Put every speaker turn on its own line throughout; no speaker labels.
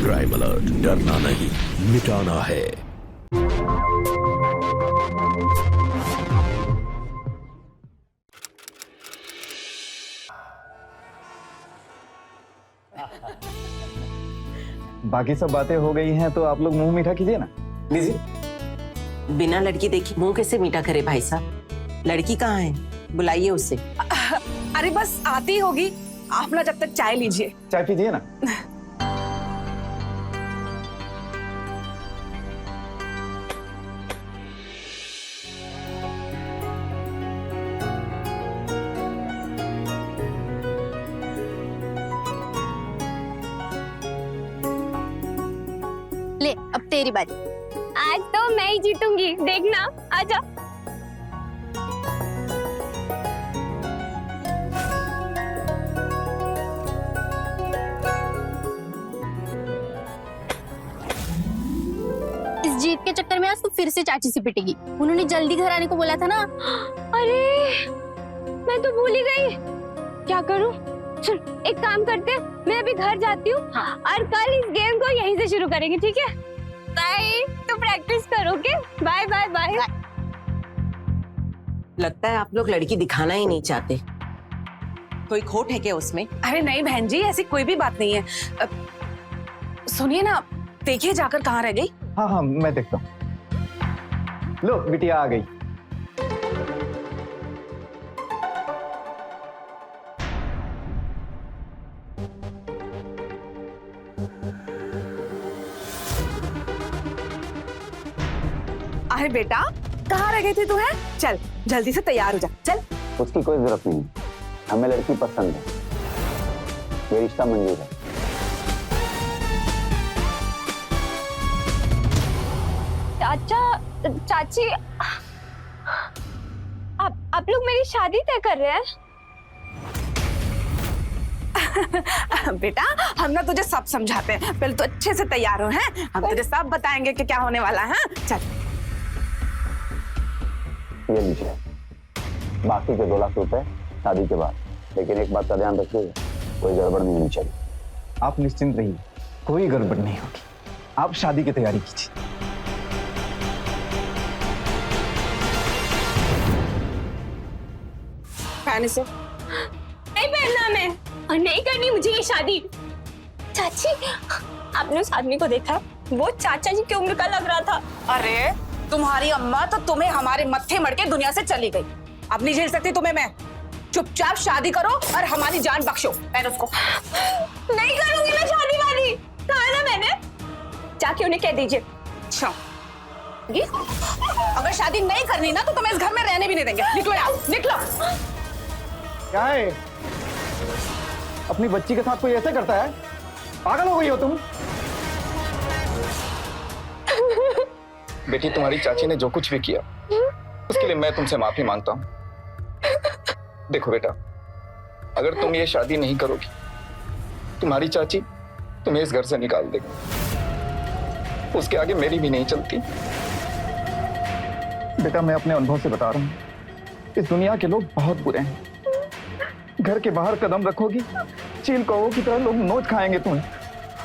Crime alert, डरना नहीं मिटाना है।
बाकी सब बातें हो गई हैं तो आप लोग मुंह मीठा कीजिए ना।
लीजिए। बिना लड़की देखे मुंह कैसे मीठा करे भाई साहब? लड़की कहाँ है? बुलाइए उसे।
अरे बस आती ही होगी, आप ना जब तक चाय लीजिए।
चाय पीजिए ना।
ले अब तेरी बारी।
आज तो मैं ही जीतूंगी, देखना। आजा।
इस जीत के चक्कर में आज तू फिर से चाची से पिटेगी। उन्होंने जल्दी घर आने को बोला था ना।
अरे मैं तो भूल ही गई, क्या करूं? सुन, एक काम करते हैं, मैं अभी घर जाती हूँ और कल इस गेम को यहीं से शुरू करेंगे, ठीक है? बाय। तो प्रैक्टिस करोगे? Bye bye bye.
लगता है आप लोग लड़की दिखाना ही नहीं चाहते। कोई खोट है क्या उसमें?
अरे नहीं बहन जी, ऐसी कोई भी बात नहीं है। सुनिए ना, देखिए जाकर कहाँ रह गई।
हाँ हाँ मैं देखता हूँ। लो बिटिया आ गई।
अरे बेटा, कहाँ रह गई थी तू? है चल जल्दी से तैयार हो जा, चल।
उसकी कोई जरूरत नहीं, हमें लड़की पसंद है, ये रिश्ता मंजूर है।
चाचा, चाची, आप लोग मेरी शादी तय कर रहे हैं?
बेटा हम ना तुझे सब समझाते हैं, पहले तो अच्छे से तैयार हो। हैं हम तुझे सब बताएंगे कि क्या होने वाला है। चल
ये लीजिए, बाकी के 2 लाख रुपए शादी के बाद, लेकिन एक बात का ध्यान रखिएगा, कोई गड़बड़ नहीं होनी चाहिए।
आप निश्चिंत रहिए, कोई गड़बड़ नहीं होगी। आप शादी की तैयारी कीजिए।
पहने से
नहीं पहनना मैं, और नहीं करनी मुझे ये शादी। चाची, आपने उस आदमी को देखा है? वो चाचा जी की उम्र का लग रहा था।
अरे तुम्हारी अम्मा तो तुम्हें हमारे मत्थे मड़ के दुनिया से चली गई, अब नहीं झेल सकती तुम्हें मैं। चुपचाप शादी करो और हमारी जान बख्शो। पहन उसको।
नहीं करूंगी मैं शादी वादी, कहा ना मैंने। जाके उन्हें कह दीजिए।
अच्छा, अगर शादी नहीं करनी ना तो तुम्हें इस घर में रहने भी नहीं देंगे। निकलो यार, निकलो।
क्या है? अपनी बच्ची के साथ कोई ऐसे करता है? पागल हो गई हो तुम?
बेटी, तुम्हारी चाची ने जो कुछ भी किया उसके लिए मैं तुमसे माफी मांगता हूँ। देखो बेटा, अगर तुम ये शादी नहीं करोगी, तुम्हारी चाची तुम्हें इस घर से निकाल देगी। उसके आगे मेरी भी नहीं चलती।
बेटा मैं अपने अनुभव से बता रहा हूँ, इस दुनिया के लोग बहुत बुरे हैं। घर के बाहर कदम रखोगी, चील कहो की तरह लोग नोच खाएंगे तुम्हें।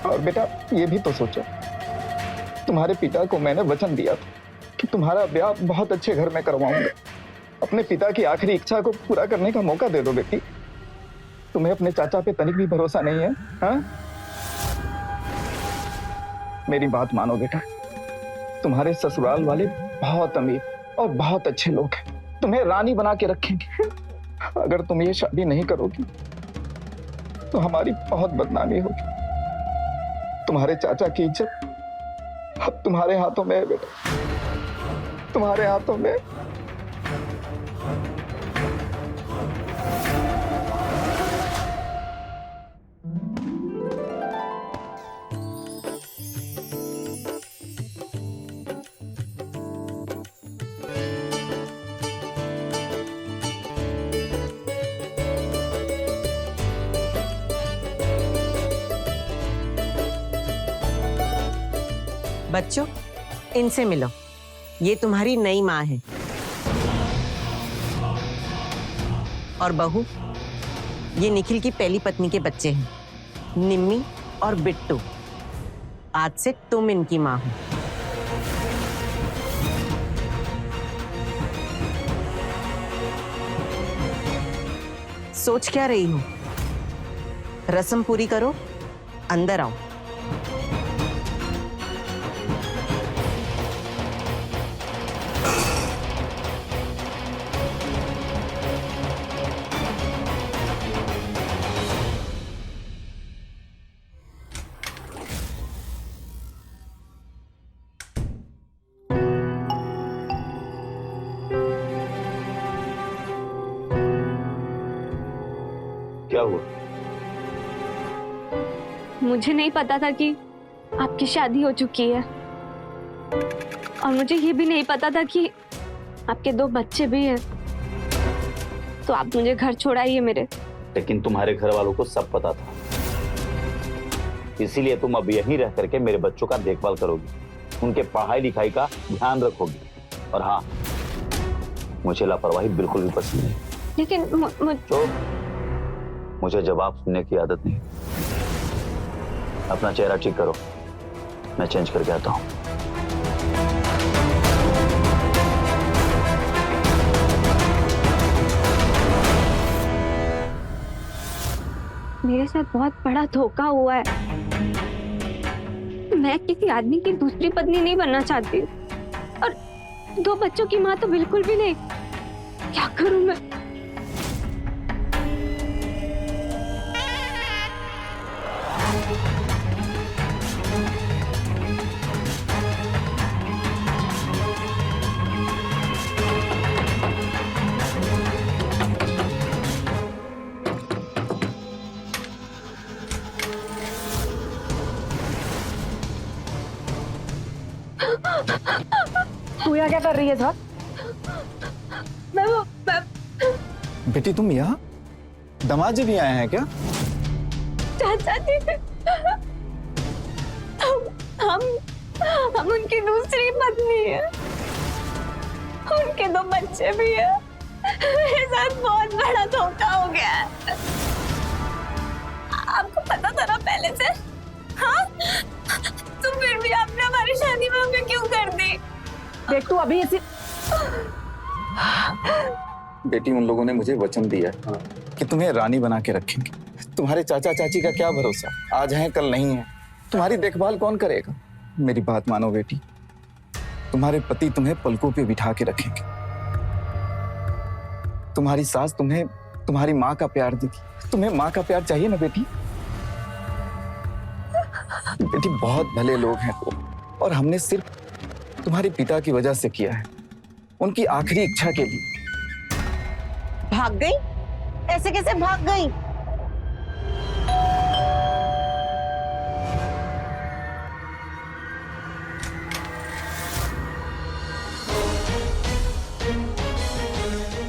और बेटा ये भी तो सोचो, तुम्हारे पिता को मैंने वचन दिया था कि तुम्हारा ब्याह बहुत अच्छे घर में करवाऊंगा। अपने पिता की आखिरी इच्छा को पूरा करने का मौका दे दो बेटी। तुम्हें अपने चाचा पे तनिक भी भरोसा नहीं है? हाँ? मेरी बात मानो बेटा, तुम्हारे ससुराल वाले बहुत अमीर और बहुत अच्छे लोग हैं, तुम्हें रानी बना के रखेंगे। अगर तुम ये शादी नहीं करोगी तो हमारी बहुत बदनामी होगी। तुम्हारे चाचा की इज्जत अब तुम्हारे हाथों में है बेटा, तुम्हारे हाथों में।
बच्चों, इनसे मिलो, ये तुम्हारी नई माँ है। और बहू, ये निखिल की पहली पत्नी के बच्चे हैं, निम्मी और बिट्टू। आज से तुम इनकी माँ हो। सोच क्या रही हो? रस्म पूरी करो, अंदर आओ।
क्या हुआ?
मुझे नहीं पता था कि आपकी शादी हो चुकी है, और मुझे ये भी नहीं पता था कि आपके 2 बच्चे भी हैं। तो आप मुझे घर छोड़ाइए मेरे।
लेकिन तुम्हारे घर वालों को सब पता था, इसीलिए तुम अब यहीं रह करके मेरे बच्चों का देखभाल करोगी, उनके पढ़ाई लिखाई का ध्यान रखोगी। और हाँ, मुझे लापरवाही बिल्कुल भी पसंद नहीं।
लेकिन
तो मुझे जवाब सुनने की आदत नहीं। अपना चेहरा ठीक करो, मैं चेंज करके आता हूँ।
मेरे साथ बहुत बड़ा धोखा हुआ है। मैं किसी आदमी की दूसरी पत्नी नहीं बनना चाहती, और 2 बच्चों की माँ तो बिल्कुल भी नहीं। क्या करूं मैं?
तू यहाँ क्या कर रही है सर?
बेटी तुम यहाँ? दामाद जी भी आए हैं क्या?
चाचा जी, हम उनकी दूसरी पत्नी है, उनके 2 बच्चे भी हैं। मेरे साथ बहुत बड़ा धोखा हो गया है। आपको पता था ना पहले से? हाँ, तो फिर भी आपने हमारी शादी में हमें क्यों कर दी?
देख तू अभी इसी
बेटी उन लोगों ने मुझे वचन दिया कि तुम्हें रानी बना के रखेंगे। तुम्हारे चाचा चाची का क्या भरोसा, आज हैं कल नहीं है। तुम्हारी देखभाल कौन करेगा? मेरी बात मानो बेटी, तुम्हारे पति तुम्हें पलकों पे बिठा के रखेंगे। तुम्हारी सास तुम्हें तुम्हारी माँ का प्यार देगी। तुम्हें माँ का प्यार चाहिए ना बेटी? बेटी बहुत भले लोग हैं वो, और हमने सिर्फ तुम्हारे पिता की वजह से किया है, उनकी आखिरी इच्छा के लिए।
भाग गई? ऐसे कैसे भाग गई?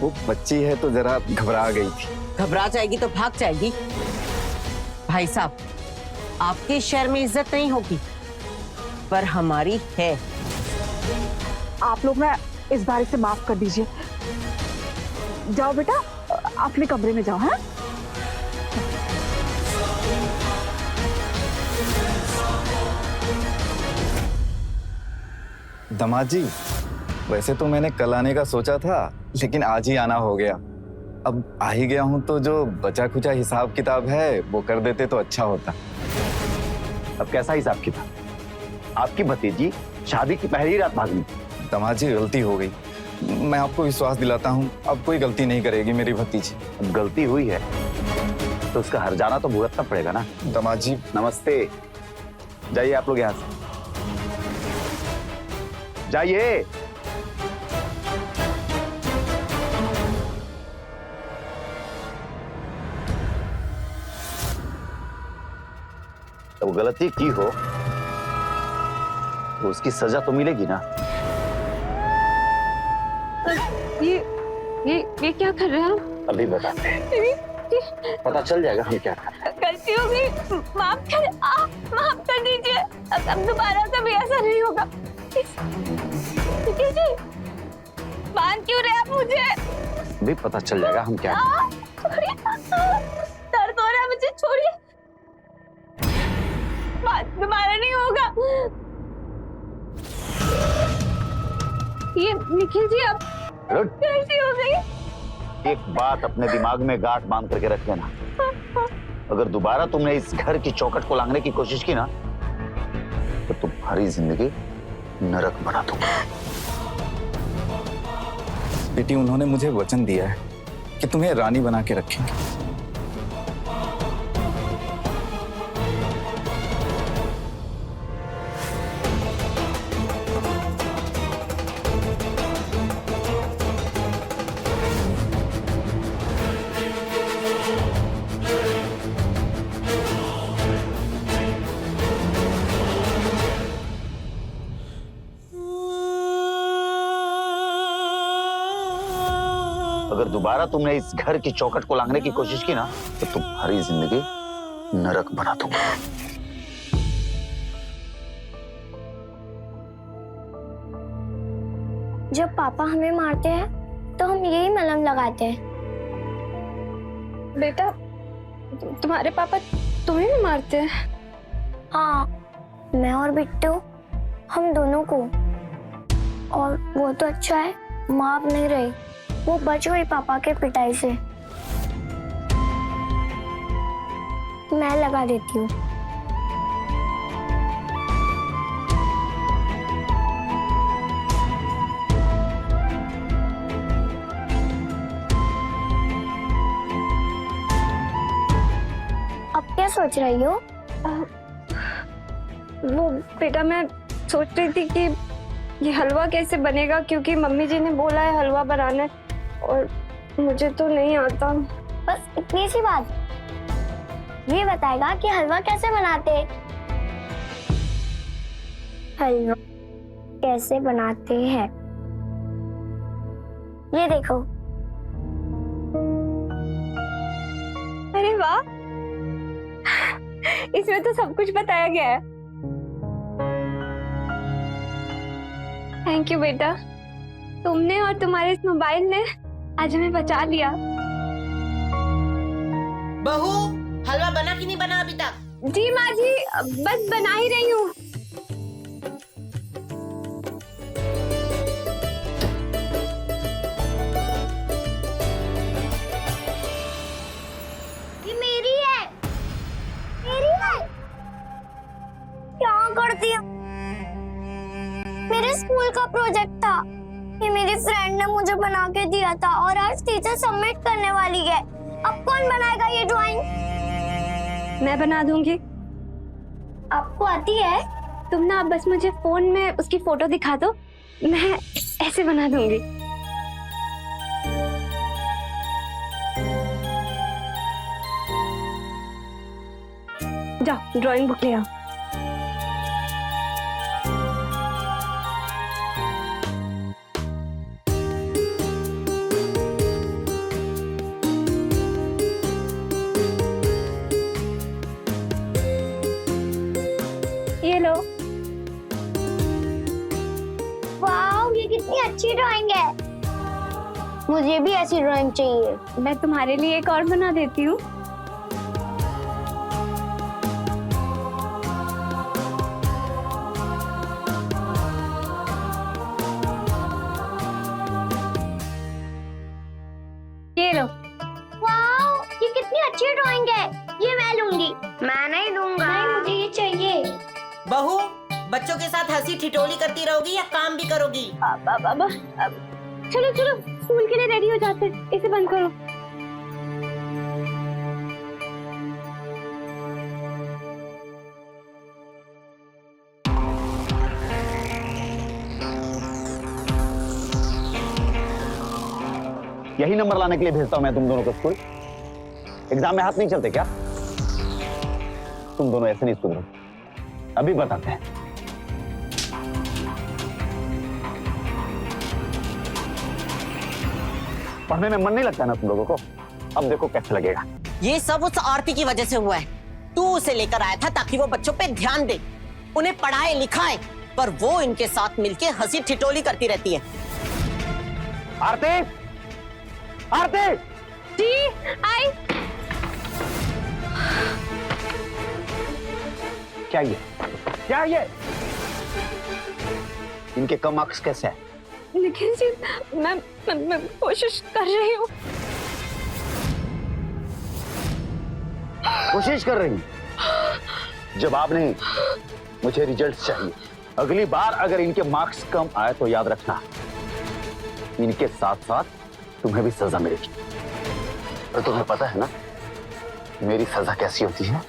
वो बच्ची है तो जरा घबरा गई थी।
घबरा जाएगी तो भाग जाएगी। भाई साहब, आपके शहर में इज्जत नहीं होगी, पर हमारी है।
आप लोग ना इस बार से माफ कर दीजिए। जाओ बेटा, अपने कमरे में जाओ। हाँ,
दामाद जी, वैसे तो मैंने कल आने का सोचा था, लेकिन आज ही आना हो गया। अब आ ही गया हूं तो जो बचा खुचा हिसाब किताब है वो कर देते तो अच्छा होता।
अब कैसा हिसाब किताब? आपकी भतीजी शादी की पहली रात भागी।
दामाद जी, गलती हो गई। मैं आपको विश्वास दिलाता हूँ, अब कोई गलती नहीं करेगी मेरी भतीजी।
अब गलती हुई है तो उसका हर्जाना तो भुगतना पड़ेगा ना।
दामाद जी,
नमस्ते, जाइए आप लोग यहाँ से, जाइए। तो गलती की हो तो उसकी सजा तो मिलेगी ना।
ये क्या कर रहे हैं आप?
अभी बताते हैं, पता चल जाएगा हम क्या कर रहे हैं।
गलती हो गई, माफ कर दीजिए। अब दोबारा कभी ऐसा नहीं होगा। जी, बांध क्यों रहे आप मुझे?
अभी पता चल जाएगा हम क्या कर रहे हैं।
दर्द हो रहा है मुझे, छोड़िए। बात दोबारा नहीं होगा। ये निखिल जी अब
रुक।
कैसी हो गई?
एक बात अपने दिमाग में गांठ बांध करके रख लेना, अगर दोबारा तुमने इस घर की चौखट को लांघने की कोशिश की ना तो तुम्हारी जिंदगी नरक बना दूंगा।
बेटी, उन्होंने मुझे वचन दिया है कि तुम्हें रानी बना के रखेंगे।
अगर दोबारा तुमने इस घर की चौखट को लांघने की कोशिश की ना तो तुम्हारी जिंदगी नरक बना दूंगा।
जब पापा हमें मारते हैं तो हम यही मलहम लगाते हैं। बेटा, तुम्हारे पापा तुम्हें भी मारते हैं? हाँ, मैं और बिट्टू, हम दोनों को। और वो तो अच्छा है, माँ अब नहीं रही, वो बच गई पापा के पिटाई से। मैं लगा देती हूँ। अब क्या सोच रही हो? वो बेटा, मैं सोच रही थी कि ये हलवा कैसे बनेगा, क्योंकि मम्मी जी ने बोला है हलवा बनाना है और मुझे तो नहीं आता। बस इतनी सी बात, ये बताएगा कि हलवा कैसे बनाते। हलवा कैसे बनाते हैं, ये देखो। अरे वाह, इसमें तो सब कुछ बताया गया है। थैंक यू बेटा, तुमने और तुम्हारे इस मोबाइल ने आज हमें बचा लिया।
बहू, हलवा बना कि नहीं बना अभी तक?
जी माँ जी, बस बना ही रही हूँ। ये मेरी है, मेरी है। क्या करती हो? मेरे स्कूल का प्रोजेक्ट था, ये मेरी फ्रेंड ने मुझे बना के दिया था और आज टीचर सबमिट करने वाली है। अब कौन बनाएगा ये ड्राइंग? मैं बना दूंगी। आपको आती है? तुम ना बस मुझे फोन में उसकी फोटो दिखा दो, मैं ऐसे बना दूंगी। जाओ ड्राइंग बुक ले आओ। ये लो। वाओ, ये कितनी अच्छी ड्राइंग है। मुझे भी ऐसी ड्राइंग चाहिए। मैं तुम्हारे लिए एक और बना देती हूँ। ये लो। वाओ, ये कितनी अच्छी ड्राइंग है। ये मैं लूंगी। मैं नहीं दूंगा। नहीं, मुझे ये चाहिए।
बहू, बच्चों के साथ हंसी ठिठोली करती रहोगी या काम भी करोगी?
चलो चलो, स्कूल के लिए रेडी हो जाते हैं। इसे बंद करो।
यही नंबर लाने के लिए भेजता हूं मैं तुम दोनों को स्कूल। एग्जाम में हाथ नहीं चलते क्या? तुम दोनों ऐसे नहीं सुधरो, अभी बताते हैं। पढ़ने में मन नहीं लगता ना तुम लोगों को, अब देखो कैसे लगेगा।
ये सब उस आरती की वजह से हुआ है। तू उसे लेकर आया था ताकि वो बच्चों पे ध्यान दे, उन्हें पढ़ाए लिखाए, पर वो इनके साथ मिलके हंसी ठिठोली करती रहती है।
आरती, आरती
जी आई।
क्या ये क्या ये? इनके कम मार्क्स कैसे हैं?
निखिल जी, मैं कोशिश कर रही हूँ।
कोशिश कर रही हैं? जवाब नहीं, मुझे रिजल्ट चाहिए। अगली बार अगर इनके मार्क्स कम आए तो याद रखना, इनके साथ साथ तुम्हें भी सजा मिलेगी। और तुम्हें पता है ना मेरी सजा कैसी होती है?